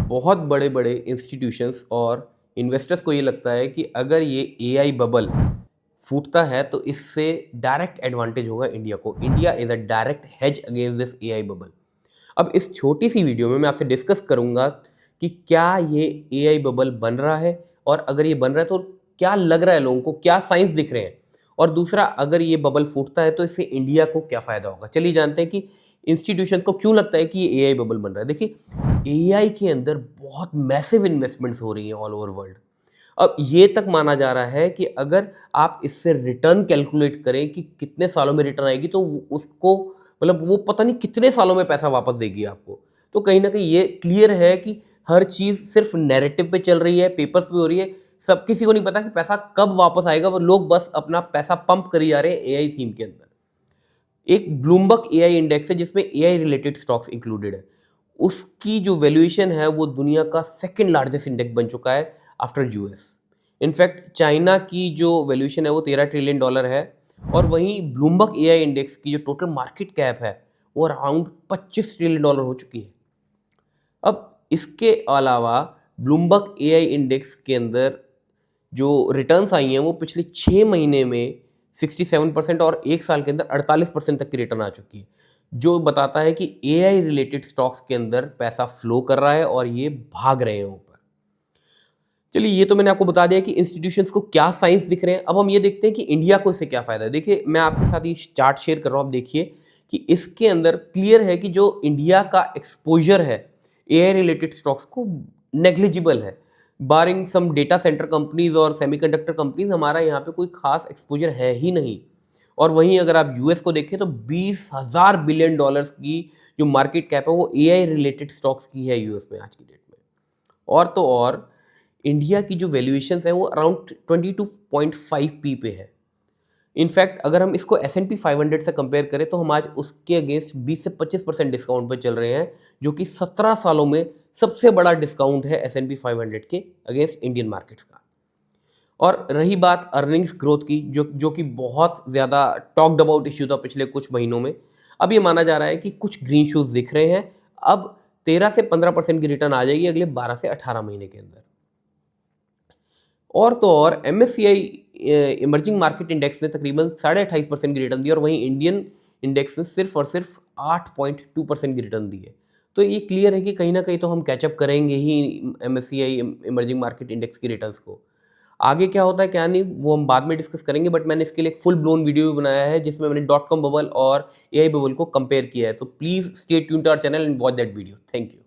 बहुत बड़े बड़े इंस्टीट्यूशंस और इन्वेस्टर्स को ये लगता है कि अगर ये एआई बबल फूटता है तो इससे डायरेक्ट एडवांटेज होगा इंडिया को। India is a direct hedge against this AI bubble. अब इस छोटी सी वीडियो में मैं आपसे डिस्कस करूंगा कि क्या ये एआई बबल बन रहा है, और अगर ये बन रहा है तो क्या लग रहा है लोगों को, क्या साइंस दिख रहे हैं, और दूसरा अगर ये बबल फूटता है तो इससे इंडिया को क्या फ़ायदा होगा। चलिए जानते हैं कि इंस्टीट्यूशन को क्यों लगता है कि ये एआई बबल बन रहा है। देखिए, एआई के अंदर बहुत मैसिव इन्वेस्टमेंट्स हो रही हैं ऑल ओवर वर्ल्ड। अब ये तक माना जा रहा है कि अगर आप इससे रिटर्न कैलकुलेट करें कि कितने सालों में रिटर्न आएगी, तो उसको मतलब वो पता नहीं कितने सालों में पैसा वापस देगी आपको। तो कहीं ना कहीं ये क्लियर है कि हर चीज़ सिर्फ नैरेटिव पे चल रही है, पेपर्स पे हो रही है। सब किसी को नहीं पता कि पैसा कब वापस आएगा, वो लोग बस अपना पैसा पंप करी जा रहे हैं एआई थीम के अंदर। एक ब्लूमबर्ग एआई इंडेक्स है जिसमें एआई रिलेटेड स्टॉक्स इंक्लूडेड है। उसकी जो वैल्यूएशन है वो दुनिया का सेकंड लार्जेस्ट इंडेक्स बन चुका है आफ्टर यूएस। इनफैक्ट चाइना की जो वैल्यूएशन है वो $13 ट्रिलियन है, और वहीं ब्लूमबर्ग एआई इंडेक्स की जो टोटल मार्केट कैप है वो अराउंड $25 ट्रिलियन हो चुकी है। अब इसके अलावा ब्लूमबर्ग एआई इंडेक्स के अंदर जो रिटर्न्स आई हैं वो पिछले 6 महीने में 67% और एक साल के अंदर 48% तक की रिटर्न आ चुकी है, जो बताता है कि एआई रिलेटेड स्टॉक्स के अंदर पैसा फ्लो कर रहा है और ये भाग रहे हैं ऊपर। चलिए, ये तो मैंने आपको बता दिया कि इंस्टीट्यूशंस को क्या साइंस दिख रहे हैं। अब हम ये देखते हैं कि इंडिया को इससे क्या फ़ायदा है। देखिए, मैं आपके साथ ये चार्ट शेयर कर रहा हूँ, आप देखिए कि इसके अंदर क्लियर है कि जो इंडिया का एक्सपोजर है एआई रिलेटेड स्टॉक्स को, नेग्लिजिबल है। बारिंग सम डेटा सेंटर कंपनीज और सेमीकंडक्टर कंपनीज, हमारा यहाँ पे कोई खास एक्सपोजर है ही नहीं। और वहीं अगर आप यूएस को देखें तो $20,000 बिलियन की जो मार्केट कैप है वो एआई रिलेटेड स्टॉक्स की है यूएस में आज की डेट में। और तो और इंडिया की जो वैल्यूएशन है वो अराउंड 22.5p पे है। इनफैक्ट अगर हम इसको S&P 500 से कंपेयर करें तो हम आज उसके अगेंस्ट 20 से 25% डिस्काउंट पर चल रहे हैं, जो कि 17 सालों में सबसे बड़ा डिस्काउंट है S&P 500 के अगेंस्ट इंडियन मार्केट्स का। और रही बात अर्निंग्स ग्रोथ की, जो कि बहुत ज़्यादा टॉक्ड अबाउट इश्यू था पिछले कुछ महीनों में, अब ये माना जा रहा है कि कुछ ग्रीन शूज दिख रहे हैं। अब 13 से 15% की रिटर्न आ जाएगी अगले 12 से 18 महीने के अंदर। और तो और MSCI इमर्जिंग मार्केट इंडेक्स ने तकरीबन 28.5% की रिटर्न दी, और वहीं इंडियन इंडेक्स ने सिर्फ और सिर्फ 8.2% की रिटर्न दी है। तो ये क्लियर है कि कहीं ना कहीं तो हम कैचअप करेंगे ही MSCI इमर्जिंग मार्केट इंडेक्स की रिटर्न्स को। आगे क्या होता है क्या नहीं वो हम बाद में डिस्कस करेंगे, बट मैंने इसके लिए एक फुल ब्लोन वीडियो भी बनाया है जिसमें मैंने .com बबल और एआई बबल को कंपेयर किया है। तो please stay tuned to our channel and watch that video. Thank you.